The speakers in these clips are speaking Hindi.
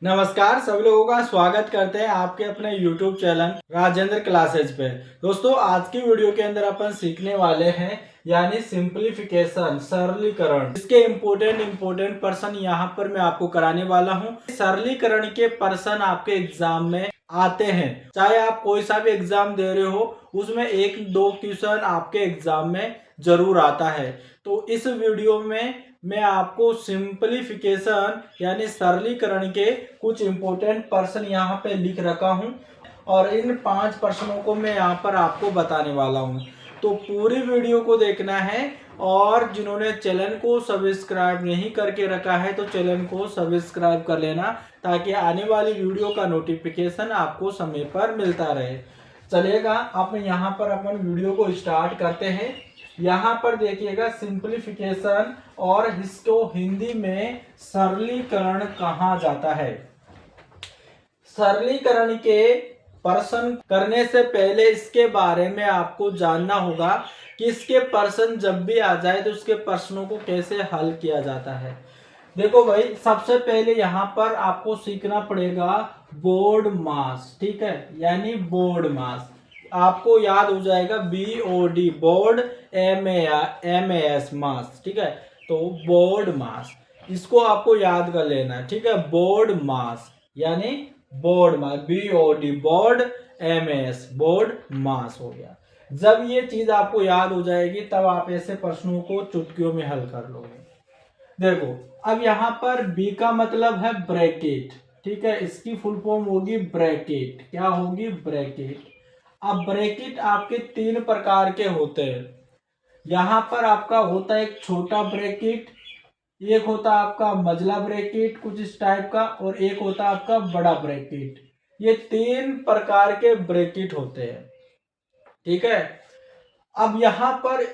नमस्कार, सभी लोगों का स्वागत करते हैं आपके अपने YouTube चैनल राजेंद्र क्लासेज पे। दोस्तों, आज की वीडियो के अंदर अपन सीखने वाले हैं यानी सिंपलीफिकेशन, सरलीकरण। इसके इम्पोर्टेंट पर्सन यहाँ पर मैं आपको कराने वाला हूँ। सरलीकरण के पर्सन आपके एग्जाम में आते हैं, चाहे आप कोई सा भी एग्जाम दे रहे हो, उसमें एक दो क्वेश्चन आपके एग्जाम में जरूर आता है। तो इस वीडियो में मैं आपको सिंपलीफिकेशन यानी सरलीकरण के कुछ इंपॉर्टेंट पर्सन यहाँ पे लिख रखा हूँ और इन 5 प्रश्नों को मैं यहाँ पर आपको बताने वाला हूँ। तो पूरी वीडियो को देखना है और जिन्होंने चैनल को सब्सक्राइब नहीं करके रखा है तो चैनल को सब्सक्राइब कर लेना, ताकि आने वाली वीडियो का नोटिफिकेशन आपको समय पर मिलता रहे। चलिएगा, अब यहाँ पर अपन वीडियो को स्टार्ट करते हैं। यहाँ पर देखिएगा सिंपलीफिकेशन और इसको हिंदी में सरलीकरण कहा जाता है। सरलीकरण के प्रश्न करने से पहले इसके बारे में आपको जानना होगा कि इसके प्रश्न जब भी आ जाए तो उसके प्रश्नों को कैसे हल किया जाता है। देखो भाई, सबसे पहले यहाँ पर आपको सीखना पड़ेगा बोर्ड मास, ठीक है, यानी बोर्ड मास। आपको याद हो जाएगा BOD, बोर्ड, MAS, मास, ठीक है। तो बोर्ड मास, इसको आपको याद कर लेना है, ठीक है। बोर्ड मास यानी बोर्ड मास, BOD बोर्ड, MAS बोर्ड मास हो गया। जब ये चीज आपको याद हो जाएगी तब आप ऐसे प्रश्नों को चुटकियों में हल कर लोगे। देखो, अब यहाँ पर B का मतलब है ब्रैकेट, ठीक है, इसकी फुल फॉर्म होगी ब्रैकेट। क्या होगी? ब्रैकेट। अब ब्रैकेट आपके 3 प्रकार के होते हैं। यहाँ पर आपका होता है एक छोटा ब्रैकेट, एक होता है आपका मझला ब्रैकेट कुछ इस टाइप का, और एक होता है आपका बड़ा ब्रैकेट। ये 3 प्रकार के ब्रैकेट होते हैं, ठीक है। अब यहाँ पर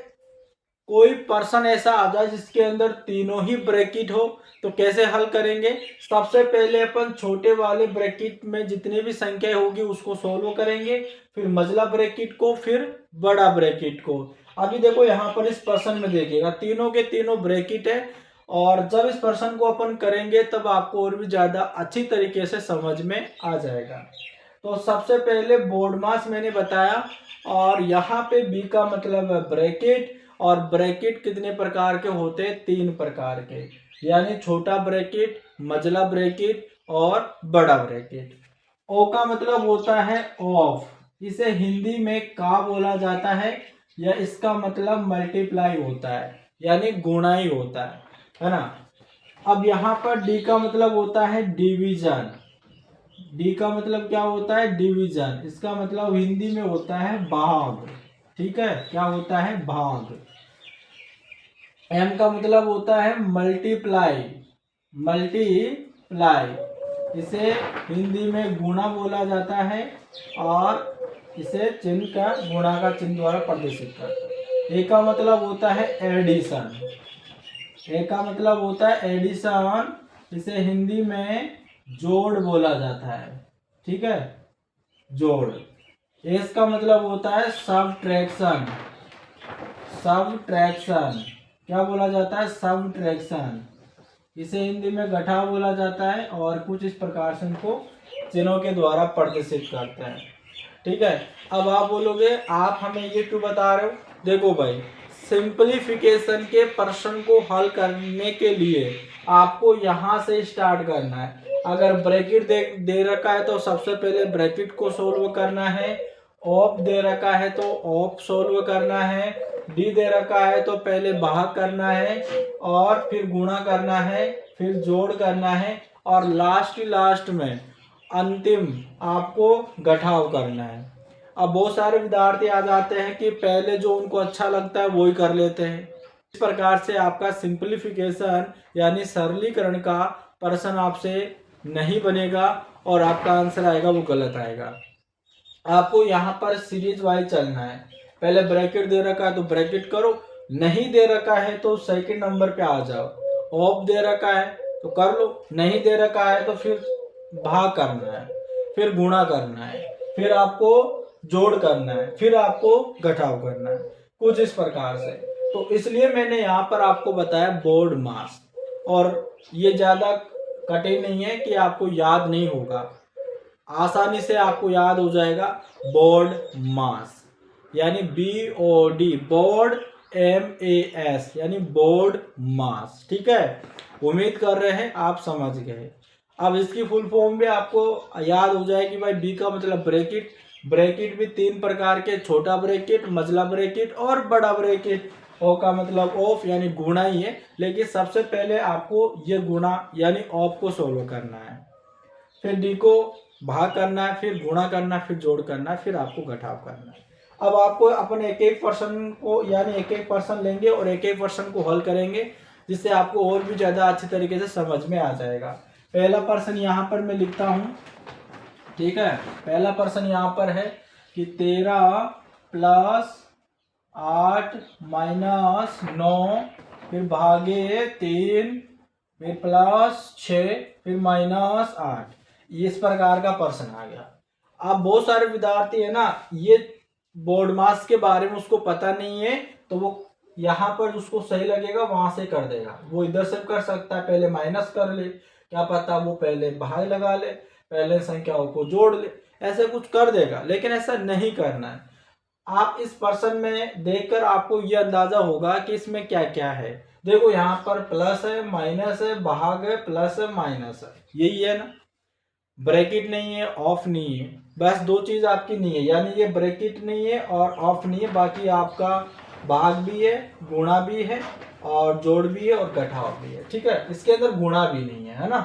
कोई पर्सन ऐसा आ जाए जिसके अंदर तीनों ही ब्रैकेट हो, तो कैसे हल करेंगे? सबसे पहले अपन छोटे वाले ब्रैकेट में जितनी भी संख्या होगी उसको सोल्व करेंगे, फिर मझला ब्रैकेट को, फिर बड़ा ब्रैकेट को। अभी देखो यहाँ पर इस पर्सन में देखिएगा तीनों के तीनों ब्रैकेट है, और जब इस पर्सन को अपन करेंगे तब आपको और भी ज्यादा अच्छी तरीके से समझ में आ जाएगा। तो सबसे पहले बोर्ड मास मैंने बताया, और यहाँ पे बी का मतलब है ब्रैकेट। और ब्रैकेट कितने प्रकार के होते हैं? 3 प्रकार के, यानी छोटा ब्रैकेट, मझला ब्रैकेट और बड़ा ब्रैकेट। ओ का मतलब होता है ऑफ, इसे हिंदी में का बोला जाता है, या इसका मतलब मल्टीप्लाई होता है यानी गुणा ही होता है ना। अब यहाँ पर डी का मतलब होता है डिवीजन। डी का मतलब क्या होता है? डिवीजन। इसका मतलब हिंदी में होता है भाग, ठीक है। क्या होता है? भाग। एम का मतलब होता है मल्टीप्लाई। मल्टीप्लाई, इसे हिंदी में गुणा बोला जाता है, और इसे चिन्ह का गुणा का चिन्ह द्वारा प्रदर्शित करता है। ए का मतलब होता है एडिशन। ए का मतलब होता है एडिशन, इसे हिंदी में जोड़ बोला जाता है, ठीक है, जोड़। एस का मतलब होता है सबट्रैक्शन। सबट्रैक्शन क्या बोला जाता है? सबट्रैक्शन, इसे हिंदी में घटाव बोला जाता है, और कुछ इस प्रकार से इनको चिन्हों के द्वारा प्रदर्शित करते हैं, ठीक है। अब आप बोलोगे आप हमें ये क्यों बता रहे हो? देखो भाई, सिंपलीफिकेशन के प्रश्न को हल करने के लिए आपको यहाँ से स्टार्ट करना है। अगर ब्रैकेट दे रखा है तो सबसे पहले ब्रैकेट को सोल्व करना है। ऑफ दे रखा है तो ऑफ सोल्व करना है। डी दे रखा है तो पहले भाग करना है, और फिर गुणा करना है, फिर जोड़ करना है, और लास्ट में अंतिम आपको घटाव करना है। अब बहुत सारे विद्यार्थी आ जाते हैं कि पहले जो उनको अच्छा लगता है वो ही कर लेते हैं। इस प्रकार से आपका सिंपलीफिकेशन यानी सरलीकरण का प्रश्न आपसे नहीं बनेगा, और आपका आंसर आएगा वो गलत आएगा। आपको यहाँ पर सीरीज वाइज चलना है। पहले ब्रैकेट दे रखा है तो ब्रैकेट करो, नहीं दे रखा है तो सेकंड नंबर पे आ जाओ। ऑफ दे रखा है तो कर लो, नहीं दे रखा है तो फिर भाग करना है, फिर गुणा करना है, फिर आपको जोड़ करना है, फिर आपको घटाव करना है, कुछ इस प्रकार से। तो इसलिए मैंने यहाँ पर आपको बताया बोर्ड मास, और ये ज्यादा कठिन नहीं है कि आपको याद नहीं होगा, आसानी से आपको याद हो जाएगा। बोर्ड मास यानी BOD, बोर्ड MAS यानी बोर्ड मास। ठीक है, उम्मीद कर रहे हैं आप समझ गए। अब इसकी फुल फॉर्म भी आपको याद हो जाएगी भाई। बी का मतलब ब्रैकेट, ब्रैकेट भी 3 प्रकार के, छोटा ब्रैकेट, मझला ब्रैकेट और बड़ा ब्रैकेट। ओ का मतलब ऑफ यानी गुणा ही है, लेकिन सबसे पहले आपको ये गुणा यानी ऑफ को सोल्व करना है, फिर डी को भाग करना है, फिर गुणा करना है, फिर जोड़ करना है, फिर आपको घटाव करना है। अब आपको अपन एक एक पर्सन को यानी एक एक पर्सन लेंगे और एक एक पर्सन को हल करेंगे, जिससे आपको और भी ज़्यादा अच्छी तरीके से समझ में आ जाएगा। पहला पर्सन यहाँ पर मैं लिखता हूँ। ठीक है, पहला पर्सन यहाँ पर है कि 13 प्लस 8 माइनस 9 फिर भागे 3 फिर प्लस 6 फिर माइनस 8, इस प्रकार का पर्सन आ गया। अब बहुत सारे विद्यार्थी है ना, ये बोर्ड मास के बारे में उसको पता नहीं है, तो वो यहाँ पर उसको सही लगेगा वहां से कर देगा। वो इधर से कर सकता है, पहले माइनस कर ले, क्या पता वो पहले भाग लगा ले, पहले संख्याओं को जोड़ ले, ऐसे कुछ कर देगा। लेकिन ऐसा नहीं करना है। आप इस पर्सन में देखकर आपको ये अंदाजा होगा कि इसमें क्या क्या है। देखो यहाँ पर प्लस है, माइनस है, भाग है, प्लस है, माइनस है, यही है ना। ब्रैकेट नहीं है, ऑफ नहीं है, बस दो चीज आपकी नहीं है, यानी ये ब्रैकेट नहीं है और ऑफ नहीं है। बाकी आपका भाग भी है, गुणा भी है और जोड़ भी है और घटाव भी है। ठीक है, इसके अंदर गुणा भी नहीं है ना,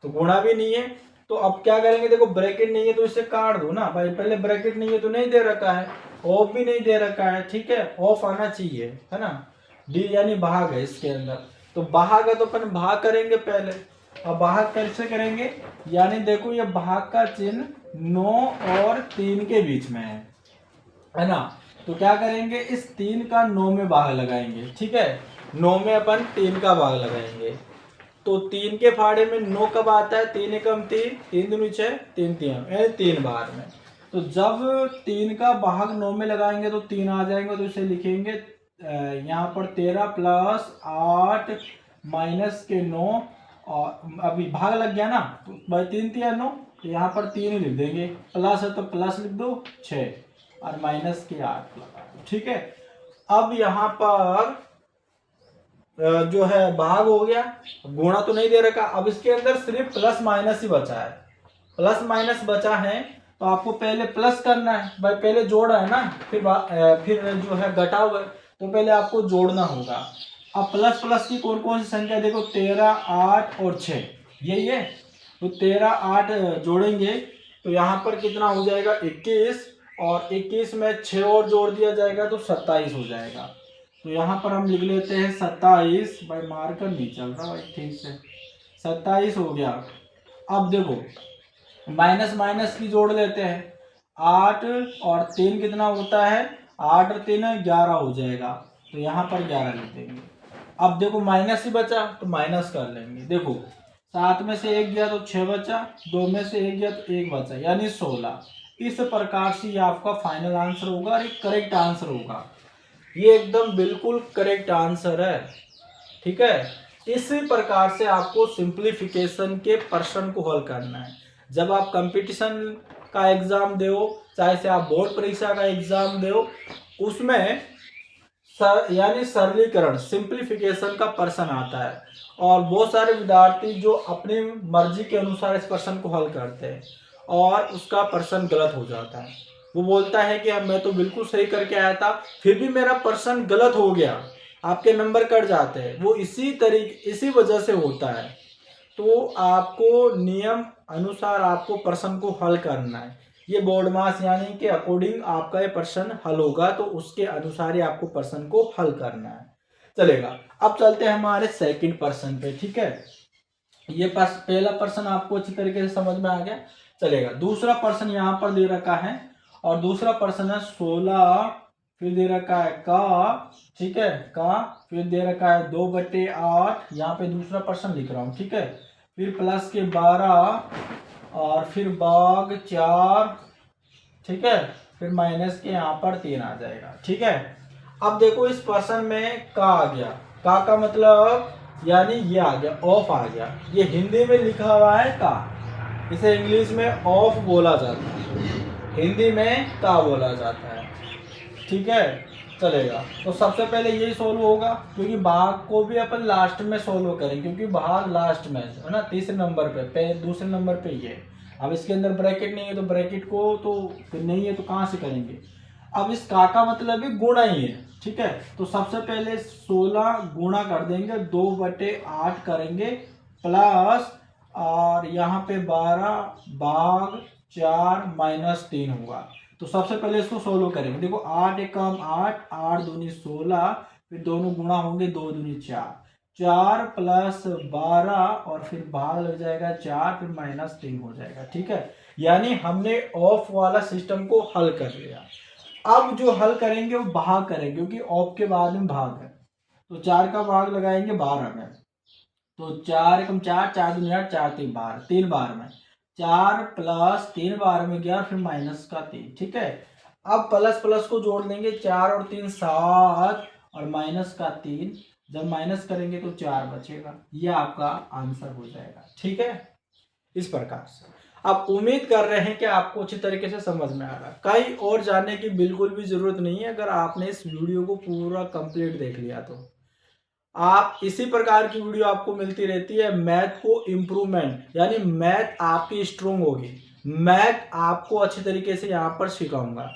तो गुणा भी नहीं है। तो अब क्या करेंगे, देखो ब्रैकेट नहीं है तो इसे काट दो ना भाई, पहले ब्रैकेट नहीं है तो नहीं दे रखा है, ऑफ भी नहीं दे रखा है। ठीक है, ऑफ आना चाहिए है ना, डी यानी भाग है इसके अंदर, तो भाग है तो अपन भाग करेंगे पहले। अब भाग कैसे करेंगे, यानी देखो ये भाग का चिन्ह 9 और 3 के बीच में है ना, तो क्या करेंगे, इस 3 का 9 में भाग लगाएंगे। ठीक है, 9 में अपन 3 का भाग लगाएंगे, तो 3 के फाड़े में 9 कब आता है, 3 एकम 3, 3 दूनी 6, 3 3 3 बार में। तो जब 3 का भाग 9 में लगाएंगे तो 3 आ जाएंगे, तो इसे लिखेंगे यहाँ पर 13 प्लस 8 माइनस के 9, और अभी भाग लग गया ना, तो भाई 3 3 9, तो यहाँ पर 3 ही लिख देंगे, प्लस है तो प्लस लिख दो 6 और माइनस के 8 लगा दो। ठीक है, अब यहाँ पर जो है भाग हो गया, गुणा तो नहीं दे रखा। अब इसके अंदर सिर्फ प्लस माइनस ही बचा है, प्लस माइनस बचा है, तो आपको पहले प्लस करना है भाई, पहले जोड़ा है ना, फिर जो है घटाव है, तो पहले आपको जोड़ना होगा। अब प्लस प्लस की कौन कौन सी संख्या, देखो 13 8 और 6 यही है, तो 13 8 जोड़ेंगे तो यहाँ पर कितना हो जाएगा 21, और 21 में 6 और जोड़ दिया जाएगा तो 27 हो जाएगा। तो यहाँ पर हम लिख लेते हैं 27, भाई मार्कर नहीं चल रहा भाई ठीक से, 27 हो गया। अब देखो माइनस माइनस की जोड़ लेते हैं, 8 और 3 कितना होता है, 8 और 3 11 हो जाएगा, तो यहाँ पर 11 लिख देंगे। अब देखो माइनस ही बचा तो माइनस कर लेंगे, देखो 7 में से 1 गया तो 6 बचा, 2 में से 1 गया तो 1 बचा, यानी 16। इस प्रकार से ये आपका फाइनल आंसर होगा और एक करेक्ट आंसर होगा, ये एकदम बिल्कुल करेक्ट आंसर है। ठीक है, इसी प्रकार से आपको सिंप्लीफिकेशन के प्रश्न को हल करना है। जब आप कंपटीशन का एग्जाम दो, चाहे से आप बोर्ड परीक्षा का एग्जाम दो, उसमें यानी सरलीकरण सिंप्लीफिकेशन का प्रश्न आता है, और बहुत सारे विद्यार्थी जो अपनी मर्जी के अनुसार इस प्रश्न को हल करते हैं और उसका प्रश्न गलत हो जाता है। वो बोलता है कि मैं तो बिल्कुल सही करके आया था, फिर भी मेरा प्रश्न गलत हो गया, आपके नंबर कट जाते हैं। वो इसी वजह से होता है। तो आपको नियम अनुसार आपको प्रश्न को हल करना है। ये बोर्ड मास यानी कि अकॉर्डिंग आपका ये प्रश्न हल होगा, तो उसके अनुसार ही आपको प्रश्न को हल करना है। चलेगा, अब चलते हैं हमारे सेकंड प्रश्न पे। ठीक है, ये पहला प्रश्न आपको अच्छी तरीके से समझ में आ गया। चलेगा, दूसरा प्रश्न यहाँ पर दे रखा है, और दूसरा प्रश्न है 16, फिर दे रखा है का, ठीक है का, फिर दे रखा है 2/8, यहाँ पे दूसरा प्रश्न लिख रहा हूँ। ठीक है, फिर प्लस के 12 और फिर भाग 4, ठीक है, फिर माइनस के यहाँ पर 3 आ जाएगा। ठीक है, अब देखो इस प्रश्न में का आ गया, का मतलब यानी ये आ गया ऑफ आ गया। ये हिंदी में लिखा हुआ है का, इसे इंग्लिश में ऑफ बोला जाता है, हिंदी में का बोला जाता है। ठीक है, चलेगा। तो सबसे पहले यही सोल्व होगा, क्योंकि भाग को भी अपन लास्ट में सोल्व करेंगे, क्योंकि भाग लास्ट में है ना, तीसरे नंबर पे दूसरे नंबर पे ये। अब इसके अंदर ब्रैकेट नहीं है तो ब्रैकेट को तो फिर नहीं है तो कहाँ से करेंगे। अब इस का मतलब ही गुणा ही है। ठीक है, तो सबसे पहले 16 गुणा कर देंगे, 2/8 करेंगे, प्लस और यहाँ पे 12 भाग 4 -3 होगा। तो सबसे पहले इसको सोल्व करेंगे। देखो 8 एकम 8, 8 दूनी 16, फिर दोनों गुणा होंगे, 2 दूनी 4, 4 प्लस 12 और फिर भाग लग जाएगा 4, फिर -3 हो जाएगा। ठीक है, यानी हमने ऑफ वाला सिस्टम को हल कर लिया। अब जो हल करेंगे वो भाग करेंगे, क्योंकि ऑफ के बाद में भाग है। तो 4 का भाग लगाएंगे 12 में, तो 4 एकम 4, 4 दूनी 8, 4 3 12, 3 बार में 4 प्लस 3 बार में 11, फिर माइनस का 3। ठीक है, अब प्लस प्लस को जोड़ देंगे, 4 और 3 7 और माइनस का 3, जब माइनस करेंगे तो 4 बचेगा। ये आपका आंसर हो जाएगा। ठीक है, इस प्रकार से। अब उम्मीद कर रहे हैं कि आपको अच्छी तरीके से समझ में आ रहा है। कहीं और जानने की बिल्कुल भी जरूरत नहीं है, अगर आपने इस वीडियो को पूरा कंप्लीट देख लिया तो। आप इसी प्रकार की वीडियो आपको मिलती रहती है, मैथ को इम्प्रूवमेंट, यानी मैथ आपकी स्ट्रोंग होगी। मैथ आपको अच्छी तरीके से यहाँ पर सिखाऊंगा।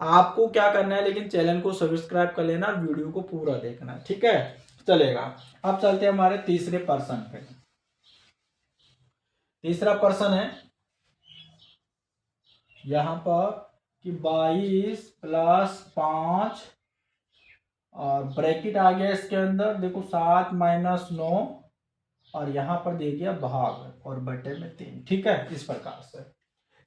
आपको क्या करना है, लेकिन चैनल को सब्सक्राइब कर लेना, वीडियो को पूरा देखना। ठीक है, चलेगा। अब चलते हैं हमारे तीसरे पर्सन पे। तीसरा पर्सन है यहाँ पर कि 22 प्लस 5 और ब्रैकेट आ गया इसके अंदर, देखो 7 -9 और यहाँ पर दे दिया भाग और बटे में 3। ठीक है, इस प्रकार से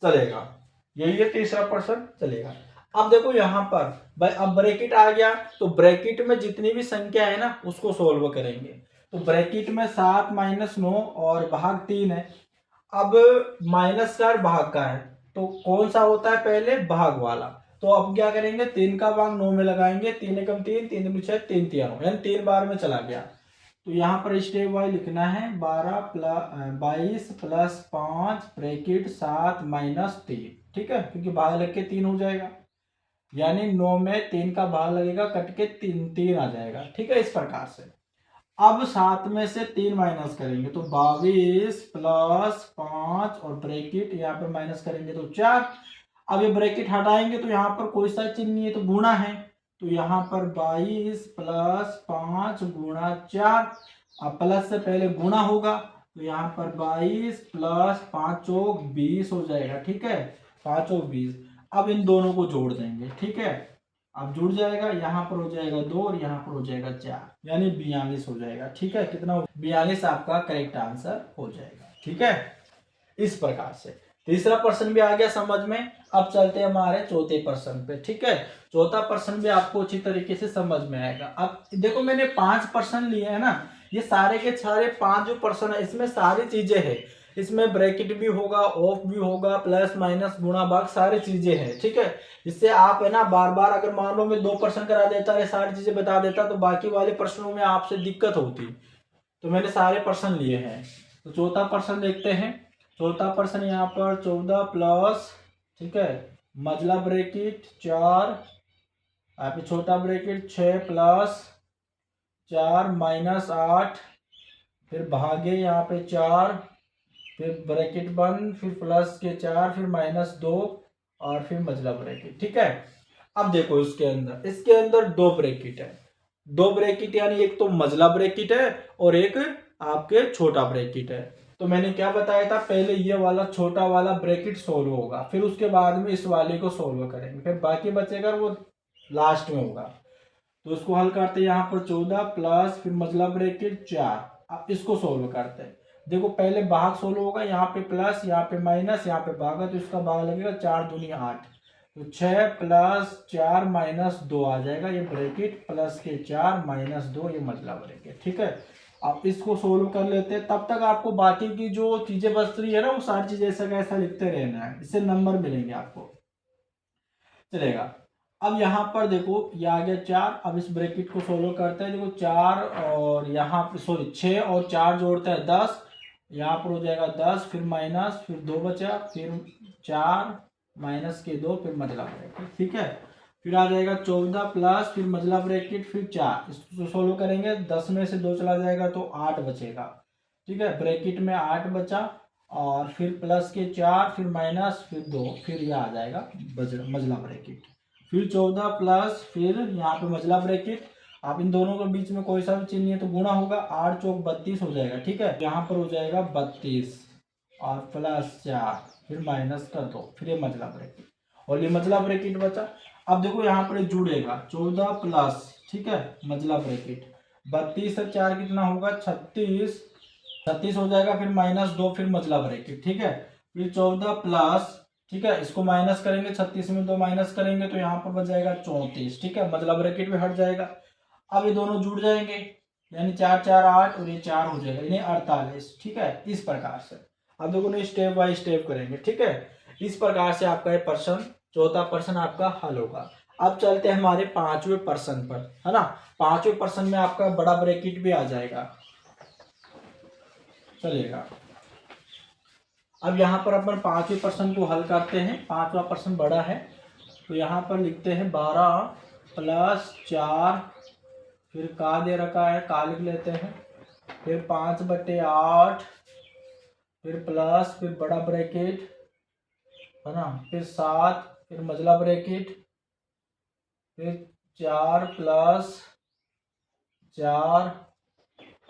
चलेगा। यही है तीसरा पर्सन, चलेगा। अब देखो यहाँ पर भाई, अब ब्रैकेट आ गया तो ब्रैकेट में जितनी भी संख्या है ना उसको सोल्व करेंगे। तो ब्रैकेट में 7 -9 और भाग 3 है। अब माइनस का और भाग का है, तो कौन सा होता है पहले, भाग वाला। तो अब क्या करेंगे, 3 का भाग 9 में लगाएंगे, 3 एकम 3, 3 दूनी 6, 3 तिया 9, यानी 3 बार में चला गया। तो यहाँ पर स्टेप वाइज लिखना है, 22 प्लस 5 ब्रैकेट 7 -3। ठीक है, क्योंकि भाग लग के 3 हो जाएगा, यानी 9 में 3 का भाग लगेगा, कट के 3 आ जाएगा। ठीक है, इस प्रकार से। अब 7 में से 3 माइनस करेंगे, तो 22 प्लस 5 और ब्रैकेट यहाँ पर माइनस करेंगे तो 4। अब ये ब्रैकेट हटाएंगे तो यहाँ पर कोई सा चिन्ह नहीं है, तो गुणा है। तो यहाँ पर 22 प्लस 5 गुणा 4, अब प्लस से पहले गुणा होगा, तो यहाँ पर 22 प्लस 5 चौक 20 हो जाएगा। ठीक है, 5 चौक 20। अब इन दोनों को जोड़ देंगे। ठीक है, अब जुड़ जाएगा, यहाँ पर हो जाएगा 2 और यहाँ पर हो जाएगा 4, यानी 42 हो जाएगा। ठीक है, कितना, 42 आपका करेक्ट आंसर हो जाएगा। ठीक है, इस प्रकार से तीसरा पर्सन भी आ गया समझ में। अब चलते हैं हमारे चौथे पर्सन पे। ठीक है, चौथा पर्सन भी आपको अच्छी तरीके से समझ में आएगा। अब देखो मैंने 5 पर्सन लिए है ना, ये सारे के सारे 5 जो पर्सन है इसमें सारी चीजें हैं। इसमें ब्रैकेट भी होगा, ऑफ भी होगा, प्लस माइनस गुणा भाग सारी चीजें हैं। ठीक है, इससे आप है ना बार बार, अगर मान लो मैं 2 पर्सन करा देता, ये सारी चीजें बता देता, तो बाकी वाले प्रश्नों में आपसे दिक्कत होती। तो मैंने सारे पर्सन लिए हैं। तो चौथा पर्सन देखते हैं। चौथा पर्सन यहाँ पर 14 प्लस, ठीक है, मझला ब्रैकेट 4, यहाँ पे छोटा ब्रैकेट 6 प्लस 4 -8, फिर भागे यहाँ पे 4, फिर ब्रैकेट बंद, फिर प्लस के 4, फिर -2 और फिर मझला ब्रैकेट। ठीक है, अब देखो इसके अंदर 2 ब्रैकेट है। 2 ब्रैकेट यानी एक तो मझला ब्रैकेट है और एक आपके छोटा ब्रैकेट है। तो मैंने क्या बताया था, पहले ये वाला छोटा वाला ब्रैकेट सोल्व होगा, फिर उसके बाद में इस वाले को सोल्व करेंगे, फिर बाकी बचेगा वो लास्ट में होगा। तो इसको हल करते हैं, यहाँ पर 14 प्लस फिर मझला ब्रैकेट 4। अब इसको सोल्व करते हैं। देखो पहले भाग सोल्व होगा, यहाँ पे प्लस, यहाँ पे माइनस, यहाँ पे भागा, तो इसका भाग लगेगा 4 दूनी 8, तो 6 प्लस 4 -2 आ जाएगा, ये ब्रैकेट प्लस के 4 -2, ये मझला ब्रैकेट। ठीक है, अब इसको सोल्व कर लेते हैं। तब तक आपको बाकी की जो चीजें बच रही है ना, वो सारी चीजें ऐसा कैसा लिखते रहना है, इससे नंबर मिलेंगे आपको। चलेगा। अब यहाँ पर देखो ये आ गया 4। अब इस ब्रैकेट को सोल्व करते हैं। देखो 4 और यहाँ पर सॉरी 6 और 4 जोड़ते हैं 10। यहाँ पर हो जाएगा 10, फिर माइनस, फिर 2 बचा, फिर 4 माइनस के 2, फिर मजला ब्रैकेट। ठीक है, फिर आ जाएगा 14 प्लस, फिर मजला ब्रैकेट, फिर 4। इसको सोल्व करेंगे, 10 में से 2 चला जाएगा तो 8 बचेगा। ठीक है, ब्रैकेट में 8 बचा, और फिर प्लस के 4, फिर माइनस, फिर 2, फिर यह आ जाएगा मजला ब्रैकेट। फिर 14 प्लस, फिर यहाँ पे मजला ब्रैकेट। आप इन दोनों के बीच में कोई सा भी चिन्ह नहीं है तो गुणा होगा, 8 चौक 32 हो जाएगा। ठीक है, यहाँ पर हो जाएगा 32 और प्लस 4, फिर माइनस का 2, फिर ये मजला ब्रैकेट, और ये मजला ब्रैकेट बचा। अब देखो यहाँ पर जुड़ेगा 14 प्लस, ठीक है, मजला ब्रैकेट, 32 से 4 कितना होगा 36, 36 हो जाएगा, फिर माइनस 2, फिर मजला ब्रैकेट। ठीक है, फिर 14 प्लस, ठीक है, इसको माइनस करेंगे, 36 में 2 माइनस करेंगे तो यहाँ पर बच जाएगा 34। ठीक है, मतलब ब्रैकेट में हट जाएगा। अब ये दोनों जुड़ जाएंगे, यानी 4 4 8 और ये 4 हो जाएगा, यानी 48। ठीक है, इस प्रकार से अब देखो ना स्टेप बाय स्टेप करेंगे। ठीक है, इस प्रकार से आपका ये प्रश्न, चौथा प्रश्न आपका हल होगा। अब चलते हैं हमारे पांचवें प्रश्न पर, है ना। पांचवें प्रश्न में आपका बड़ा ब्रैकेट भी आ जाएगा, चलेगा। अब यहाँ पर अपन पांचवें प्रश्न को हल करते हैं। पांचवा प्रश्न बड़ा है, तो यहाँ पर लिखते हैं 12 प्लस 4, फिर का दे रखा है, का लिख लेते हैं, फिर 5/8, फिर प्लस, फिर बड़ा ब्रैकेट, है ना, फिर 7, फिर मजला ब्रैकेट, फिर 4 प्लस 4,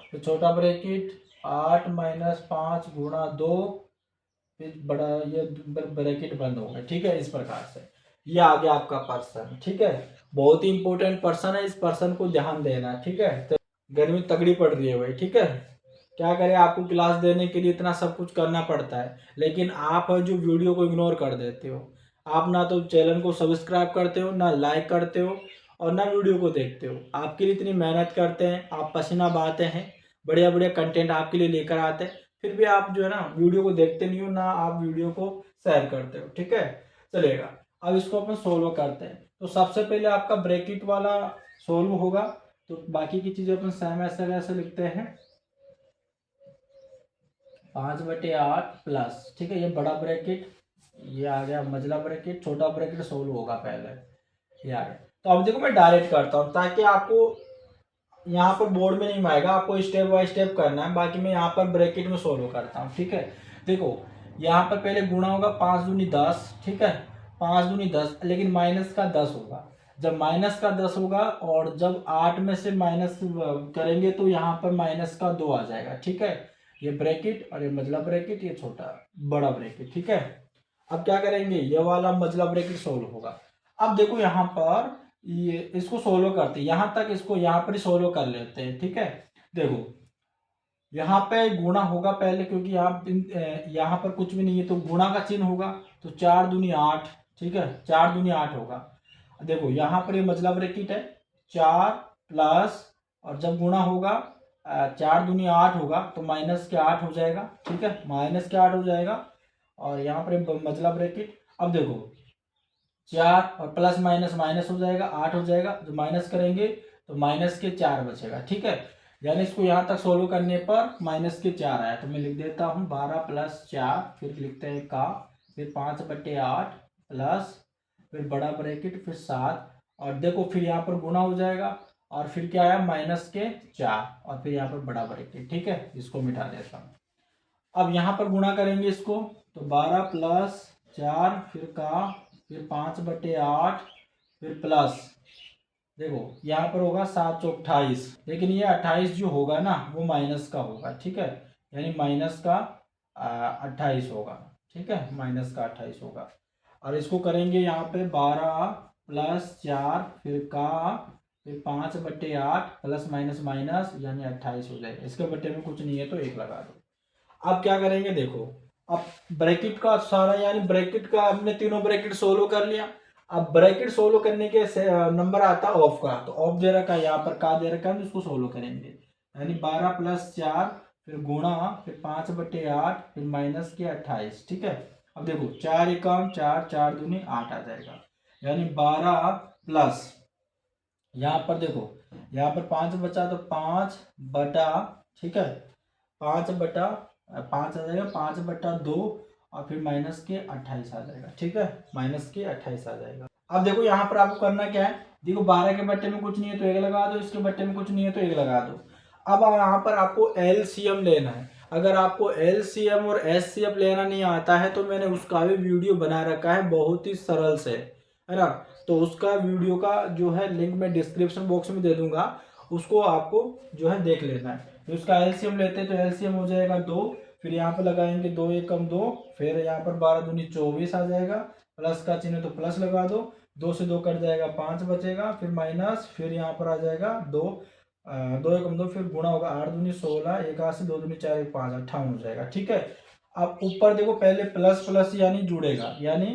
फिर छोटा ब्रैकेट, 8 माइनस 5 गुणा 2, फिर बड़ा ये ब्रैकेट बंद हो गया। ठीक है, इस प्रकार से ये आ गया आपका पर्सन। ठीक है, बहुत ही इंपॉर्टेंट पर्सन है, इस पर्सन को ध्यान देना। ठीक है, तो गर्मी तगड़ी पड़ रही है भाई। ठीक है, क्या करें, आपको क्लास देने के लिए इतना सब कुछ करना पड़ता है, लेकिन आप जो वीडियो को इग्नोर कर देते हो। आप ना तो चैनल को सब्सक्राइब करते हो, ना लाइक करते हो, और ना वीडियो को देखते हो। आपके लिए इतनी मेहनत करते हैं, आप पसीना बहाते हैं, बढ़िया बढ़िया कंटेंट आपके लिए लेकर आते हैं, फिर भी आप जो है ना वीडियो को देखते नहीं हो, ना आप वीडियो को शेयर करते हो। ठीक है, चलेगा। अब इसको अपन सोल्व करते हैं। तो सबसे पहले आपका ब्रैकेट वाला सोल्व होगा, तो बाकी की चीजें अपन सेम ऐसे वैसे लिखते हैं। 5/8 प्लस, ठीक है, ये बड़ा ब्रैकेट, ये आ गया मजला ब्रैकेट, छोटा ब्रैकेट सोल्व होगा पहले, ये आ गया। तो अब देखो मैं डायरेक्ट करता हूँ, ताकि आपको यहाँ पर बोर्ड में नहीं आएगा, आपको स्टेप बाय स्टेप करना है। बाकी मैं यहाँ पर ब्रैकेट में सोल्व करता हूँ। ठीक है, देखो यहाँ पर पहले गुणा होगा, 5 दूनी 10, ठीक है, 5 दूनी 10, लेकिन माइनस का 10 होगा। जब माइनस का 10 होगा और जब 8 में से माइनस करेंगे तो यहाँ पर माइनस का 2 आ जाएगा। ठीक है, ये ब्रैकेट और ये मजला ब्रैकेट, ये छोटा बड़ा ब्रैकेट। ठीक है, अब क्या करेंगे, ये वाला मजला ब्रैकेट सोल्व होगा। अब देखो यहाँ पर ये इसको सोल्व करते हैं, यहाँ तक इसको यहाँ पर ही सोल्व कर लेते हैं। ठीक है, देखो यहाँ पे गुणा होगा पहले, क्योंकि यहाँ पर कुछ भी नहीं है तो गुणा का चिन्ह होगा, तो 4 दूनी 8, ठीक है, 4 दूनी 8 होगा। देखो यहाँ पर ये मजला ब्रैकेट है, 4 प्लस, और जब गुणा होगा 4 दूनी 8 होगा, तो माइनस के 8 हो जाएगा। ठीक है, माइनस के 8 हो जाएगा, और यहाँ पर मजला ब्रैकेट। अब देखो 4 और प्लस माइनस माइनस हो जाएगा, 8 हो जाएगा, जो माइनस करेंगे तो माइनस के 4 बचेगा। ठीक है, यानी इसको यहाँ तक सोल्व करने पर माइनस के 4 आया, तो मैं लिख देता हूँ 12 प्लस 4, फिर लिखते हैं का, फिर 5/8 प्लस, फिर बड़ा ब्रैकेट, फिर 7, और देखो फिर यहाँ पर गुणा हो जाएगा, और फिर क्या आया माइनस के 4, और फिर यहाँ पर बड़ा ब्रैकेट। ठीक है, इसको मिटा देता हूँ। अब यहाँ पर गुणा करेंगे इसको, तो 12 प्लस 4, फिर का, फिर 5/8, फिर प्लस, देखो यहाँ पर होगा 7 चौक 28, लेकिन ये 28 जो होगा ना वो माइनस का होगा। ठीक है, यानी माइनस का 28 होगा। ठीक है, माइनस का 28 होगा, और इसको करेंगे यहाँ पे 12 प्लस 4, फिर का, फिर 5/8 प्लस माइनस माइनस, यानी 28 हो जाएगा। इसके बट्टे में कुछ नहीं है तो 1 लगा दो। अब क्या करेंगे, देखो अब ब्रैकेट का सारा, यानी ब्रैकेट का हमने तीनों ब्रैकेट सोल्व कर लिया। अब ब्रैकेट सोल्व करने के नंबर आता है ऑफ का, तो ऑफ दे रखा है, यहाँ पर का दे रखा है, तो उसको सोल्व करेंगे। यानी 12 प्लस 4, फिर गुणा, फिर 5/8, फिर माइनस के 28। ठीक है, अब देखो 4 एकम 4, 4 दूनी 8 आ जाएगा, यानी 12 प्लस यहाँ पर देखो, यहाँ पर 5 बचा तो 5 बटा, ठीक है, 5 बटा 5 आ जाएगा, 5/2 और फिर माइनस के 28 आ जाएगा, ठीक है, माइनस के 28 आ जाएगा। अब देखो यहाँ पर आपको करना क्या है, देखो 12 के बट्टे में कुछ नहीं है तो 1 लगा दो, इसके बट्टे में कुछ नहीं है तो 1 लगा दो। अब यहाँ पर आपको एलसीएम लेना है। अगर आपको एलसीएम और एचसीएफ लेना नहीं आता है तो मैंने उसका भी वीडियो बना रखा है, बहुत ही सरल से, है ना। तो उसका वीडियो का जो है लिंक मैं डिस्क्रिप्शन बॉक्स में दे दूंगा, उसको आपको जो है देख लेना है। तो उसका एलसीएम लेते हैं तो एलसीएम हो जाएगा 2, फिर यहाँ पर लगाएंगे 2 एकम 2, फिर यहाँ पर 12 दूनी 24 आ जाएगा, प्लस का चिन्ह तो प्लस लगा दो, 2 से 2 कट जाएगा, 5 बचेगा, फिर माइनस, फिर यहाँ पर आ जाएगा 2, 2 एकम 2, फिर गुणा होगा 8 दूनी 16, 81, 2 दूनी 4, 1 5, 58 हो जाएगा, ठीक है। अब ऊपर देखो पहले प्लस प्लस यानी जुड़ेगा, यानी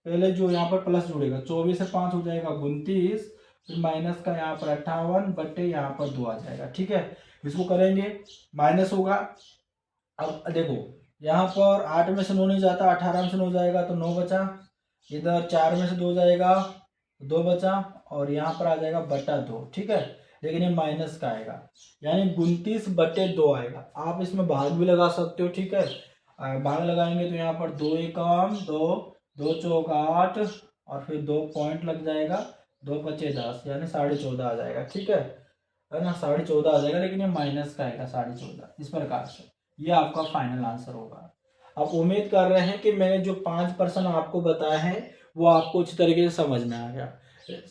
पहले जो यहाँ पर प्लस जुड़ेगा, 24 से 5 हो जाएगा 29, फिर माइनस का यहाँ पर 58 बटे यहाँ पर 2 आ जाएगा, ठीक है। इसको करेंगे, माइनस होगा। अब देखो यहाँ पर 8 में से 9 नहीं जाता, 18 में से 9 जाएगा तो 9 बचा, इधर 4 में से 2 जाएगा 2 बचा, और यहाँ पर आ जाएगा बटा 2, ठीक है। लेकिन ये माइनस का आएगा, यानी 29/2 आएगा। आप इसमें भाग भी लगा सकते हो, ठीक है। भाग लगाएंगे तो यहाँ पर 2 एकम 2, 2 चौक 8, और फिर 2 पॉइंट लग जाएगा, 2 पचे 10, यानी 14.5 आ जाएगा, ठीक है ना, 14.5 आ जाएगा, लेकिन ये माइनस का आएगा 14.5, इस प्रकार से ये आपका फाइनल आंसर होगा। आप उम्मीद कर रहे हैं कि मैंने जो 5% आपको बताया है वो आपको अच्छी तरीके से समझ में आ गया।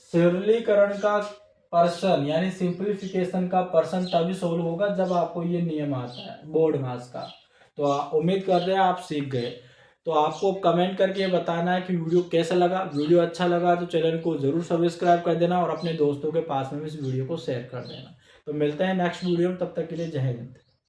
सरलीकरण का पर्सन यानी सिंप्लीफिकेशन का पर्सन तभी सोल्व होगा जब आपको ये नियम आता है बोर्ड मास का। तो उम्मीद कर रहे हैं आप सीख गए। तो आपको कमेंट करके बताना है कि वीडियो कैसा लगा। वीडियो अच्छा लगा तो चैनल को जरूर सब्सक्राइब कर देना और अपने दोस्तों के पास में भी इस वीडियो को शेयर कर देना। तो मिलते हैं नेक्स्ट वीडियो में, तब तक के लिए जय हिंद।